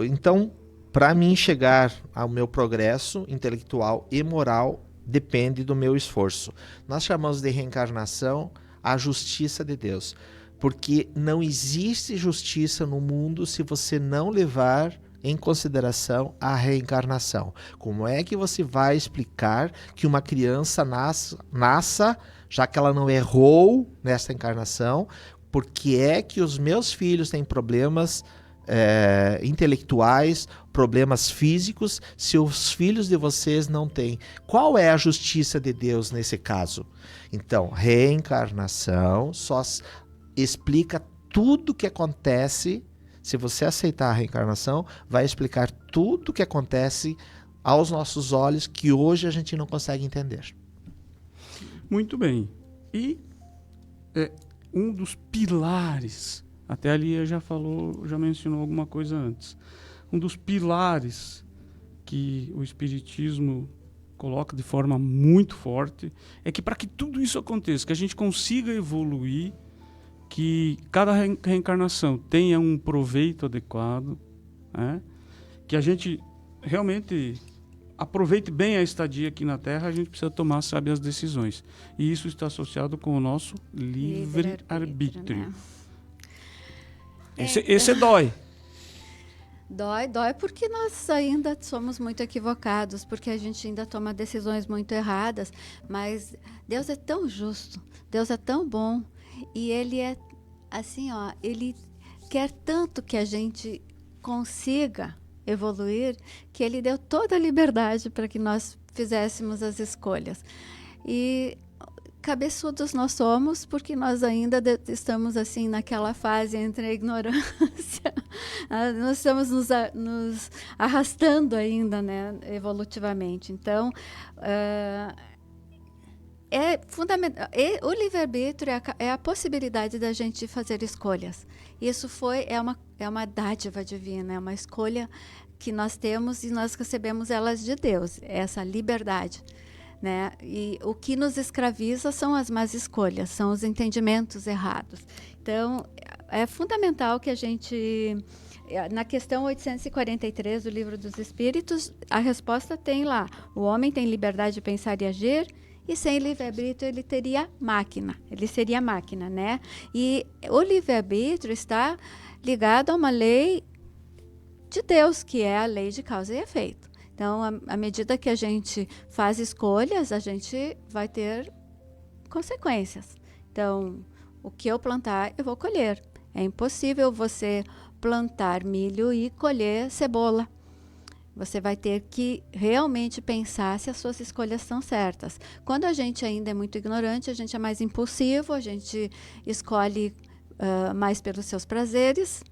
Então, para mim chegar ao meu progresso intelectual e moral, depende do meu esforço. Nós chamamos de reencarnação a justiça de Deus. Porque não existe justiça no mundo se você não levar em consideração a reencarnação. Como é que você vai explicar que uma criança nasça, já que ela não errou nessa encarnação, por que é que os meus filhos têm problemas intelectuais, problemas físicos, se os filhos de vocês não têm? Qual é a justiça de Deus nesse caso? Então, reencarnação só explica tudo o que acontece. Se você aceitar a reencarnação, vai explicar tudo o que acontece aos nossos olhos que hoje a gente não consegue entender. Muito bem. E um dos pilares, até ali já mencionou alguma coisa antes, um dos pilares que o Espiritismo coloca de forma muito forte é que para que tudo isso aconteça, que a gente consiga evoluir, que cada reencarnação tenha um proveito adequado, né? Que a gente realmente aproveite bem a estadia aqui na Terra, a gente precisa tomar sábias decisões. E isso está associado com o nosso livre-arbítrio. Né? Esse dói. Dói porque nós ainda somos muito equivocados, porque a gente ainda toma decisões muito erradas, mas Deus é tão justo, Deus é tão bom, e Ele é assim, ó, Ele quer tanto que a gente consiga evoluir, que Ele deu toda a liberdade para que nós fizéssemos as escolhas. E cabeçudos nós somos, porque nós ainda estamos assim naquela fase entre a ignorância, nós estamos nos arrastando ainda, né, evolutivamente. Então, é fundamental. O livre-arbítrio é a possibilidade da gente fazer escolhas. Isso é uma dádiva divina, é uma escolha que nós temos e nós recebemos elas de Deus, essa liberdade. Né? E o que nos escraviza são as más escolhas, são os entendimentos errados. Então, é fundamental que a gente, na questão 843 do Livro dos Espíritos, a resposta tem lá: o homem tem liberdade de pensar e agir, e sem livre-arbítrio ele seria máquina, né? E o livre-arbítrio está ligado a uma lei de Deus, que é a lei de causa e efeito. Então, à medida que a gente faz escolhas, a gente vai ter consequências. Então, o que eu plantar, eu vou colher. É impossível você plantar milho e colher cebola. Você vai ter que realmente pensar se as suas escolhas são certas. Quando a gente ainda é muito ignorante, a gente é mais impulsivo, a gente escolhe mais pelos seus prazeres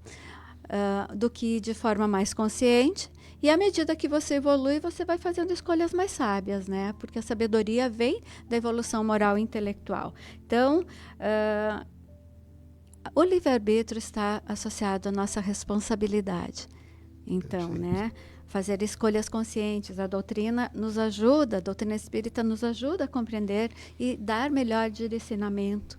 do que de forma mais consciente. E à medida que você evolui, você vai fazendo escolhas mais sábias, né? Porque a sabedoria vem da evolução moral e intelectual. Então, o livre-arbítrio está associado à nossa responsabilidade. Então, né? Fazer escolhas conscientes. A doutrina espírita nos ajuda a compreender e dar melhor direcionamento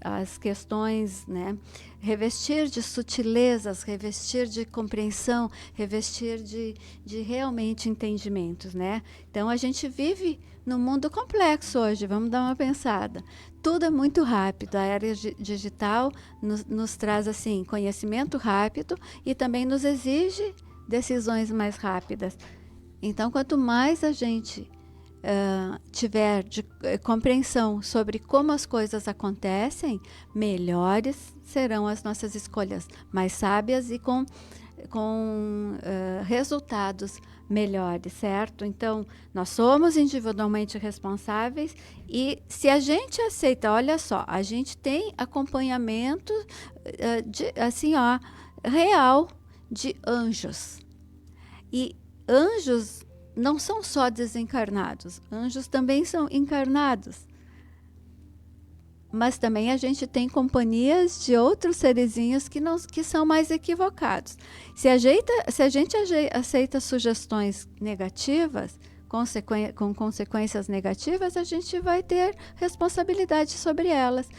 às questões, né? Revestir de sutilezas, revestir de compreensão, revestir de realmente entendimentos, né? Então, a gente vive num mundo complexo hoje, vamos dar uma pensada. Tudo é muito rápido, a era digital nos traz assim, conhecimento rápido e também nos exige decisões mais rápidas. Então, quanto mais a gente tiver compreensão sobre como as coisas acontecem, melhores serão as nossas escolhas, mais sábias e com resultados melhores, certo? Então, nós somos individualmente responsáveis e se a gente aceita, olha só, a gente tem acompanhamento real de anjos. E anjos não são só desencarnados, anjos também são encarnados. Mas também a gente tem companhias de outros serezinhos que são mais equivocados. Se a gente aceita sugestões negativas, com consequências negativas, a gente vai ter responsabilidade sobre elas.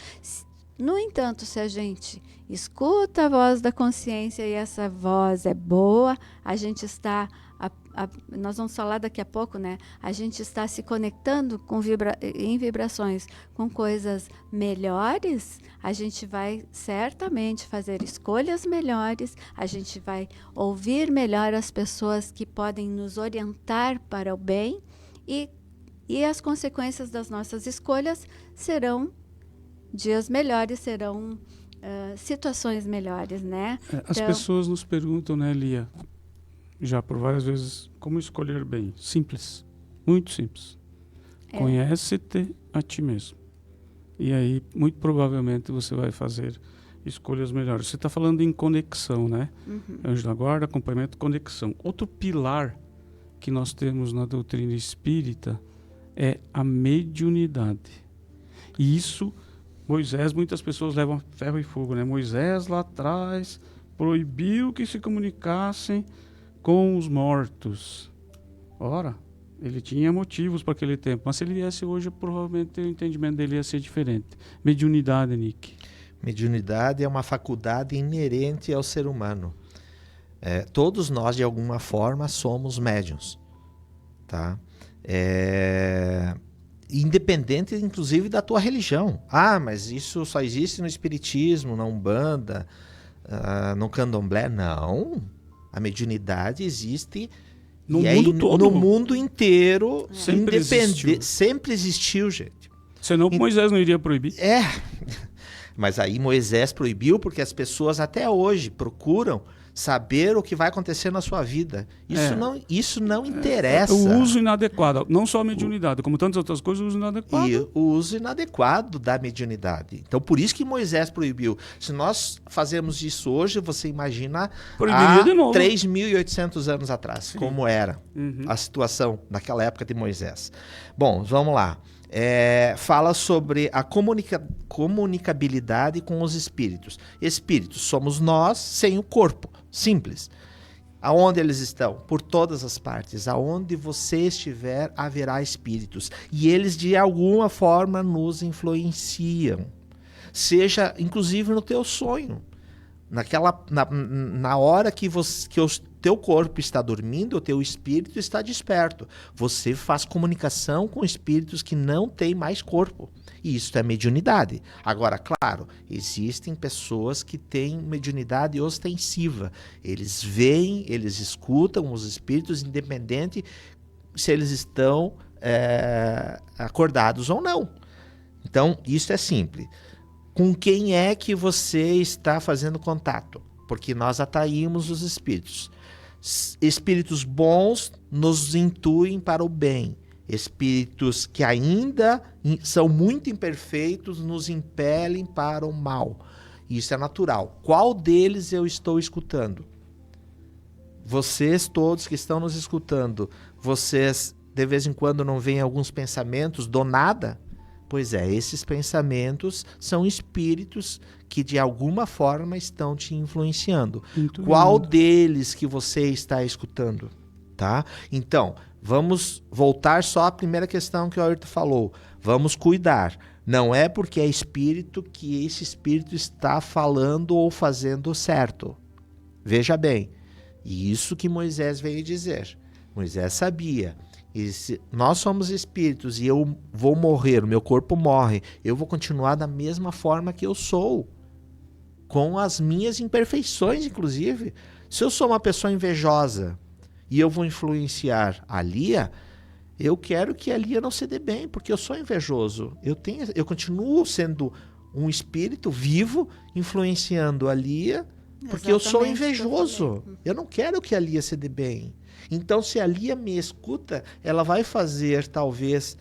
No entanto, se a gente escuta a voz da consciência e essa voz é boa, a gente está, nós vamos falar daqui a pouco, né? A gente está se conectando em vibrações com coisas melhores, a gente vai certamente fazer escolhas melhores, a gente vai ouvir melhor as pessoas que podem nos orientar para o bem e as consequências das nossas escolhas serão dias melhores, serão situações melhores, né? As pessoas nos perguntam, né, Lia, já por várias vezes, como escolher bem? Simples, muito simples. Conhece-te a ti mesmo. E aí, muito provavelmente, você vai fazer escolhas melhores. Você está falando em conexão, né? Uhum. Anjo da guarda, acompanhamento, conexão. Outro pilar que nós temos na doutrina espírita é a mediunidade. E isso, Moisés, muitas pessoas levam ferro e fogo, né? Moisés lá atrás proibiu que se comunicassem com os mortos. Ora, ele tinha motivos para aquele tempo, mas se ele viesse hoje, provavelmente o entendimento dele ia ser diferente. Mediunidade, Nick. Mediunidade é uma faculdade inerente ao ser humano. Todos nós, de alguma forma, somos médiuns. Tá? Independente, inclusive, da tua religião. Ah, mas isso só existe no espiritismo, na Umbanda, no Candomblé. Não. A mediunidade existe No mundo todo. no mundo inteiro, Sempre existiu. Sempre existiu, gente. Senão Moisés não iria proibir. Mas aí Moisés proibiu porque as pessoas até hoje procuram saber o que vai acontecer na sua vida. Isso não interessa. O uso inadequado, não só a mediunidade, como tantas outras coisas, o uso inadequado. E o uso inadequado da mediunidade. Então, por isso que Moisés proibiu. Se nós fazemos isso hoje, você imagina Proibiria de novo. 3.800 anos atrás, como era a situação naquela época de Moisés. Bom, vamos lá. Fala sobre a comunicabilidade com os espíritos. Espíritos somos nós sem o corpo. Simples. Aonde eles estão? Por todas as partes. Aonde você estiver, haverá espíritos. E eles, de alguma forma, nos influenciam. Seja, inclusive, no teu sonho. Na hora que o teu corpo está dormindo, o teu espírito está desperto. Você faz comunicação com espíritos que não têm mais corpo. E isso é mediunidade. Agora, claro, existem pessoas que têm mediunidade ostensiva. Eles veem, eles escutam os espíritos, independente se eles estão acordados ou não. Então, isso é simples. Com quem é que você está fazendo contato? Porque nós atraímos os espíritos. Espíritos bons nos intuem para o bem. Espíritos que ainda são muito imperfeitos nos impelem para o mal. Isso é natural. Qual deles eu estou escutando? Vocês todos que estão nos escutando, vocês de vez em quando não veem alguns pensamentos do nada? Pois é, esses pensamentos são espíritos que de alguma forma estão te influenciando. Qual deles que você está escutando? Tá? Então, vamos voltar só à primeira questão que o Ayrton falou. Vamos cuidar. Não é porque é espírito que esse espírito está falando ou fazendo certo. Veja bem, isso que Moisés veio dizer. Moisés sabia. E se nós somos espíritos e eu vou morrer, o meu corpo morre, eu vou continuar da mesma forma que eu sou. Com as minhas imperfeições, inclusive. Se eu sou uma pessoa invejosa e eu vou influenciar a Lia, eu quero que a Lia não se dê bem, porque eu sou invejoso. Eu continuo sendo um espírito vivo, influenciando a Lia, porque eu sou invejoso. Eu não quero que a Lia se dê bem. Então, se a Lia me escuta, ela vai fazer, talvez,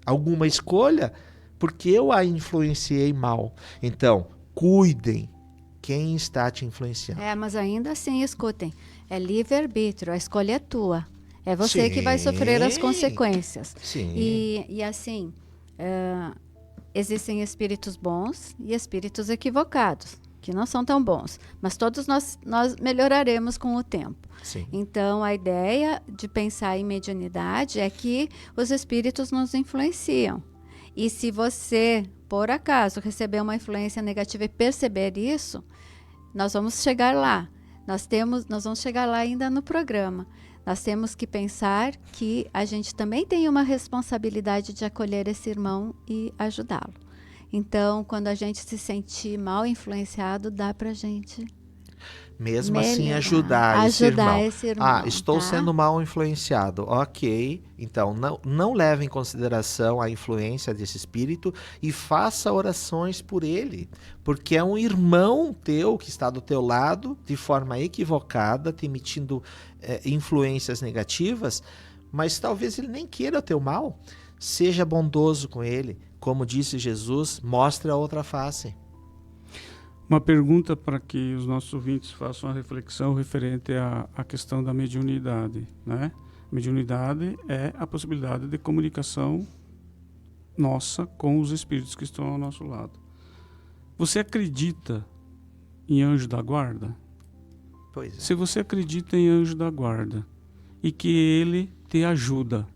alguma escolha, porque eu a influenciei mal. Então, cuidem quem está te influenciando. Mas ainda assim, escutem, é livre-arbítrio, a escolha é tua. É você que vai sofrer as consequências. Sim. E assim, existem espíritos bons e espíritos equivocados, que não são tão bons. Mas todos nós melhoraremos com o tempo. Sim. Então, a ideia de pensar em mediunidade é que os espíritos nos influenciam. E se você, por acaso, receber uma influência negativa e perceber isso, nós vamos chegar lá. Nós vamos chegar lá ainda no programa. Nós temos que pensar que a gente também tem uma responsabilidade de acolher esse irmão e ajudá-lo. Então, quando a gente se sentir mal influenciado, dá pra gente mesmo assim ajudar esse irmão. Estou tá? sendo mal influenciado. Ok, então não leve em consideração a influência desse espírito e faça orações por ele, porque é um irmão teu que está do teu lado de forma equivocada, te emitindo influências negativas, mas talvez ele nem queira o teu mal. Seja bondoso com ele. Como disse Jesus, mostre a outra face. Uma pergunta para que os nossos ouvintes façam uma reflexão referente à questão da mediunidade, né? Mediunidade é a possibilidade de comunicação nossa com os espíritos que estão ao nosso lado. Você acredita em anjo da guarda? Pois é. Se você acredita em anjo da guarda e que ele te ajuda,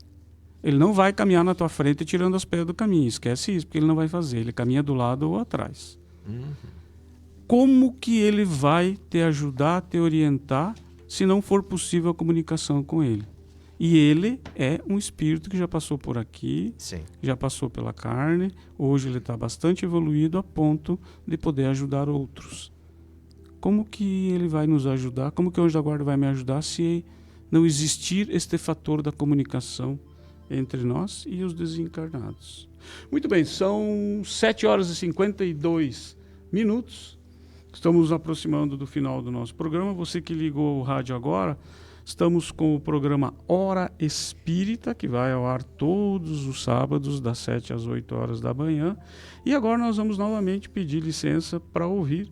ele não vai caminhar na tua frente tirando as pedras do caminho. Esquece isso, porque ele não vai fazer. Ele caminha do lado ou atrás. Como que ele vai te ajudar, te orientar, se não for possível a comunicação com ele? E ele é um espírito que já passou por aqui, Sim. já passou pela carne. Hoje ele está bastante evoluído a ponto de poder ajudar outros. como que ele vai nos ajudar? Como que o anjo da guarda vai me ajudar se não existir este fator da comunicação entre nós e os desencarnados? Muito bem, são 7 horas e 52 minutos. Estamos nos aproximando do final do nosso programa. Você que ligou o rádio agora, estamos com o programa Hora Espírita, que vai ao ar todos os sábados, das 7 às 8 horas da manhã. E agora nós vamos novamente pedir licença para ouvir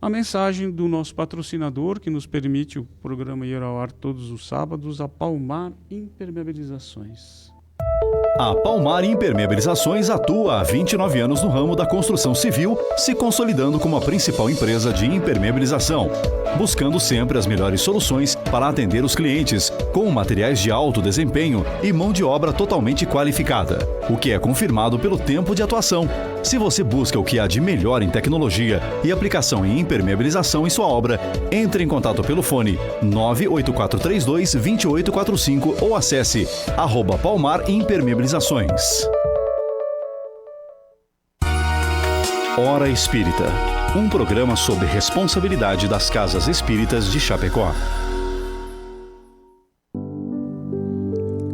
a mensagem do nosso patrocinador, que nos permite o programa ir ao ar todos os sábados, a Palmar Impermeabilizações. A Palmar Impermeabilizações atua há 29 anos no ramo da construção civil, se consolidando como a principal empresa de impermeabilização, buscando sempre as melhores soluções para atender os clientes, com materiais de alto desempenho e mão de obra totalmente qualificada, o que é confirmado pelo tempo de atuação. Se você busca o que há de melhor em tecnologia e aplicação em impermeabilização em sua obra, entre em contato pelo fone 98432-2845 ou acesse @Palmar Impermeabilizações. Hora Espírita, um programa sobre responsabilidade das casas espíritas de Chapecó.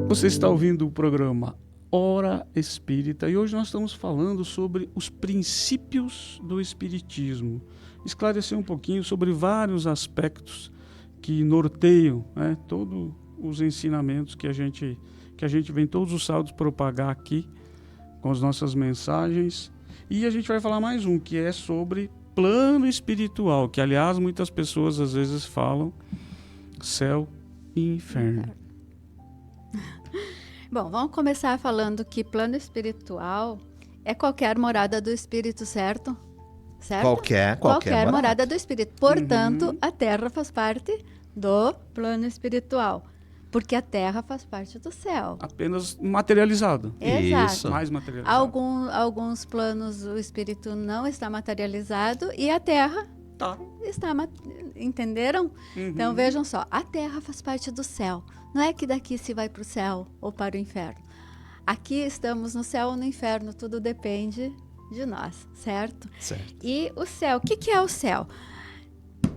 Você está ouvindo o programa Hora Espírita e hoje nós estamos falando sobre os princípios do Espiritismo. Esclarecer um pouquinho sobre vários aspectos que norteiam, né, todos os ensinamentos que a gente vem todos os sábados propagar aqui com as nossas mensagens. E a gente vai falar mais um, que é sobre plano espiritual, que aliás muitas pessoas às vezes falam céu e inferno. Bom, vamos começar falando que plano espiritual é qualquer morada do Espírito, certo? Qualquer morada do Espírito. Portanto, a Terra faz parte do plano espiritual, porque a Terra faz parte do céu. Apenas materializado. Exato. Isso. Mais materializado. Alguns planos o Espírito não está materializado e a Terra Tá. está. Entenderam? Então vejam só, a Terra faz parte do céu. Não é que daqui se vai para o céu ou para o inferno. Aqui estamos no céu ou no inferno, tudo depende de nós, certo? Certo. E o céu, o que é o céu?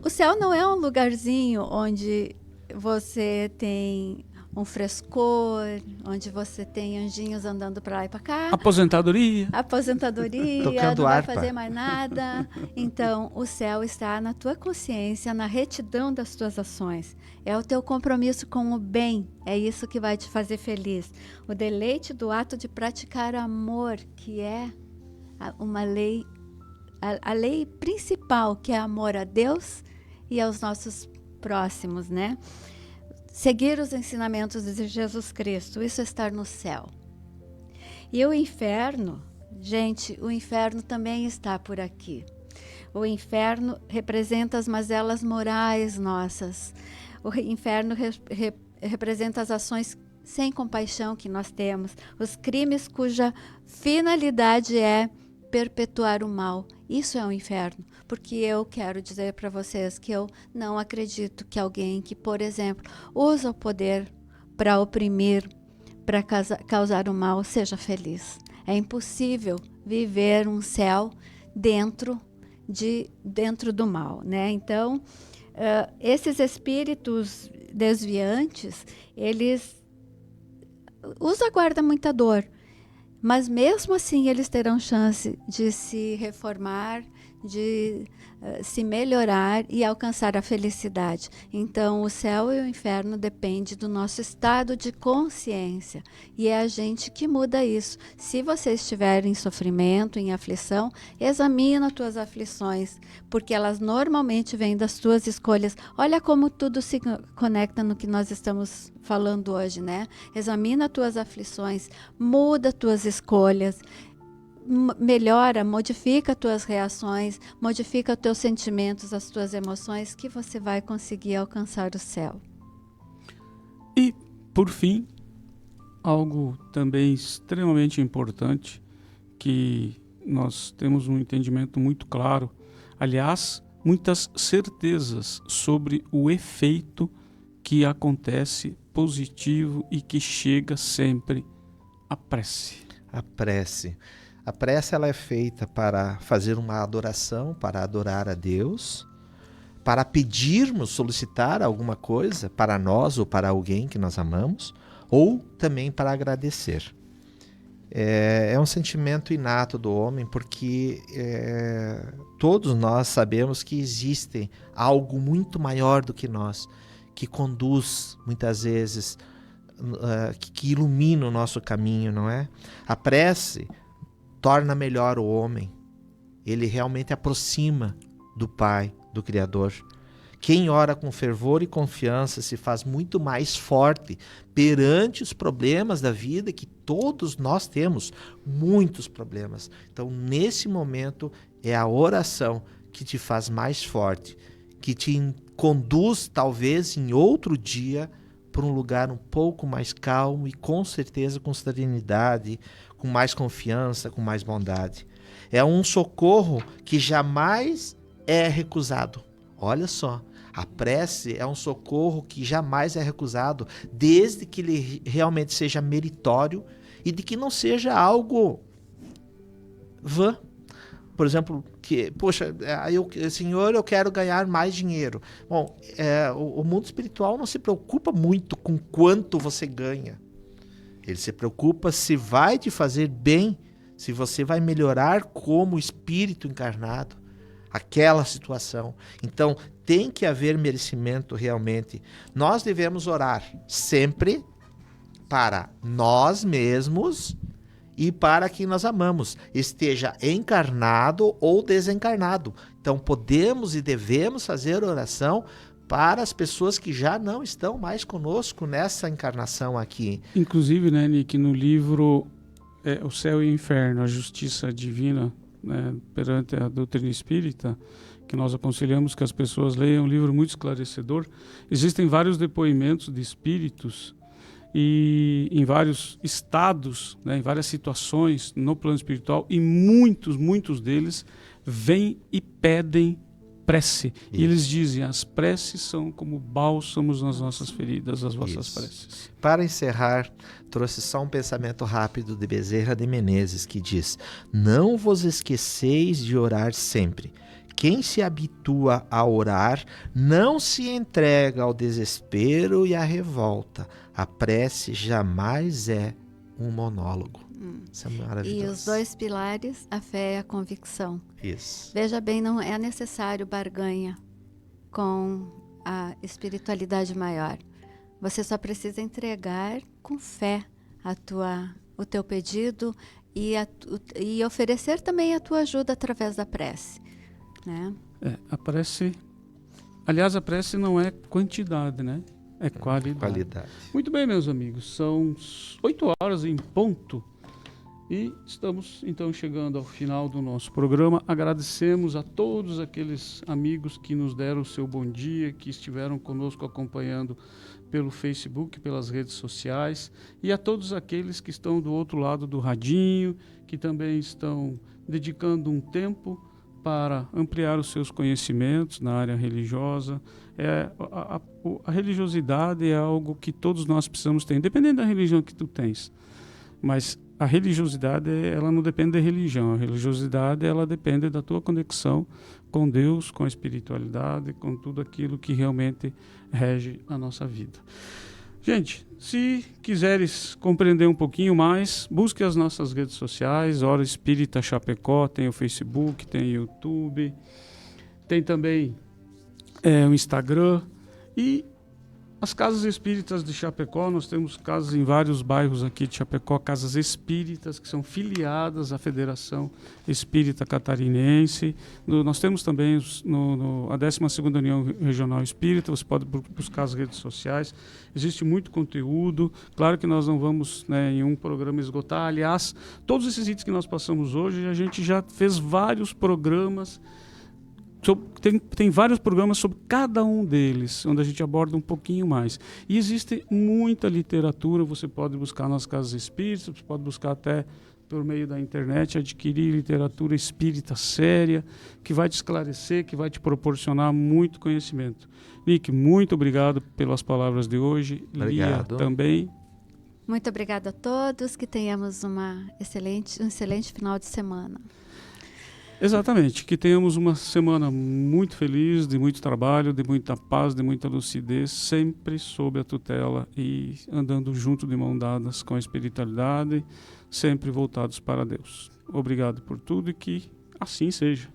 O céu não é um lugarzinho onde você tem um frescor, onde você tem anjinhos andando para lá e para cá. Aposentadoria. Tocando não vai harpa. fazer mais nada. Então, o céu está na tua consciência, na retidão das tuas ações. É o teu compromisso com o bem. É isso que vai te fazer feliz. O deleite do ato de praticar amor, que é uma lei, a lei principal, que é amor a Deus e aos nossos próximos, né? Seguir os ensinamentos de Jesus Cristo, isso é estar no céu. E o inferno, gente, o inferno também está por aqui. O inferno representa as mazelas morais nossas. O inferno representa as ações sem compaixão que nós temos, os crimes cuja finalidade é perpetuar o mal. Isso é um inferno, porque eu quero dizer para vocês que eu não acredito que alguém que, por exemplo, usa o poder para oprimir, para causar o mal, seja feliz. É impossível viver um céu dentro do mal, né? Então, esses espíritos desviantes, eles os aguarda muita dor. Mas mesmo assim eles terão chance de se reformar, de se melhorar e alcançar a felicidade. Então o céu e o inferno dependem do nosso estado de consciência. E é a gente que muda isso. Se você estiver em sofrimento, em aflição, examina as tuas aflições, porque elas normalmente vêm das tuas escolhas. Olha como tudo se conecta no que nós estamos falando hoje, né? Examina as tuas aflições, muda as tuas escolhas, melhora, modifica as tuas reações, modifica os teus sentimentos, as tuas emoções, que você vai conseguir alcançar o céu. E, por fim, algo também extremamente importante, que nós temos um entendimento muito claro, aliás, muitas certezas sobre o efeito que acontece positivo e que chega sempre: a prece. A prece. A prece ela é feita para fazer uma adoração, para adorar a Deus, para pedirmos, solicitar alguma coisa para nós ou para alguém que nós amamos, ou também para agradecer. É um sentimento inato do homem, porque todos nós sabemos que existe algo muito maior do que nós, que conduz, muitas vezes, que ilumina o nosso caminho, não é? A prece torna melhor o homem. Ele realmente aproxima do Pai, do Criador. Quem ora com fervor e confiança se faz muito mais forte perante os problemas da vida, que todos nós temos muitos problemas. Então, nesse momento, é a oração que te faz mais forte, que te conduz, talvez, em outro dia, para um lugar um pouco mais calmo e, com certeza, com serenidade, com mais confiança, com mais bondade. É um socorro que jamais é recusado. Olha só. A prece é um socorro que jamais é recusado, desde que ele realmente seja meritório e de que não seja algo vã. Por exemplo, Senhor, eu quero ganhar mais dinheiro. Bom, o mundo espiritual não se preocupa muito com quanto você ganha. Ele se preocupa se vai te fazer bem, se você vai melhorar como espírito encarnado aquela situação. Então, tem que haver merecimento realmente. Nós devemos orar sempre para nós mesmos e para quem nós amamos, esteja encarnado ou desencarnado. Então, podemos e devemos fazer oração para as pessoas que já não estão mais conosco nessa encarnação aqui. Inclusive, né, Nick, no livro O Céu e o Inferno, a Justiça Divina, né, perante a doutrina espírita, que nós aconselhamos que as pessoas leiam, um livro muito esclarecedor. Existem vários depoimentos de espíritos e em vários estados, né, em várias situações no plano espiritual, e muitos deles vêm e pedem prece. Isso. E eles dizem: as preces são como bálsamos nas nossas feridas, as vossas preces. Para encerrar, trouxe só um pensamento rápido de Bezerra de Menezes, que diz: não vos esqueceis de orar sempre. Quem se habitua a orar não se entrega ao desespero e à revolta. A prece jamais é um monólogo. Isso é maravilhoso. E os dois pilares, a fé e a convicção. Isso. Veja bem, não é necessário barganha com a espiritualidade maior. Você só precisa entregar com fé o teu pedido e oferecer também a tua ajuda através da prece. Né? A prece... Aliás, a prece não é quantidade, né? É qualidade. Muito bem, meus amigos. São 8 horas em ponto. E estamos, então, chegando ao final do nosso programa. Agradecemos a todos aqueles amigos que nos deram o seu bom dia, que estiveram conosco acompanhando pelo Facebook, pelas redes sociais, e a todos aqueles que estão do outro lado do radinho, que também estão dedicando um tempo para ampliar os seus conhecimentos na área religiosa. A religiosidade é algo que todos nós precisamos ter, independente da religião que tu tens. Mas a religiosidade, ela não depende da religião. A religiosidade, ela depende da tua conexão com Deus, com a espiritualidade, com tudo aquilo que realmente rege a nossa vida. Gente, se quiseres compreender um pouquinho mais, busque as nossas redes sociais, Hora Espírita Chapecó, tem o Facebook, tem o YouTube, tem também o Instagram e as casas espíritas de Chapecó. Nós temos casas em vários bairros aqui de Chapecó, casas espíritas que são filiadas à Federação Espírita Catarinense. Nós temos também a 12ª União Regional Espírita. Você pode buscar as redes sociais. Existe muito conteúdo. Claro que nós não vamos, em um programa esgotar. Aliás, todos esses itens que nós passamos hoje, a gente já fez vários programas. Tem vários programas sobre cada um deles, onde a gente aborda um pouquinho mais. E existe muita literatura, você pode buscar nas casas espíritas, você pode buscar até por meio da internet, adquirir literatura espírita séria, que vai te esclarecer, que vai te proporcionar muito conhecimento. Nick, muito obrigado pelas palavras de hoje. Obrigado. Lia também. Muito obrigada a todos, que tenhamos um excelente final de semana. Exatamente, que tenhamos uma semana muito feliz, de muito trabalho, de muita paz, de muita lucidez, sempre sob a tutela e andando junto de mãos dadas com a espiritualidade, sempre voltados para Deus. Obrigado por tudo e que assim seja.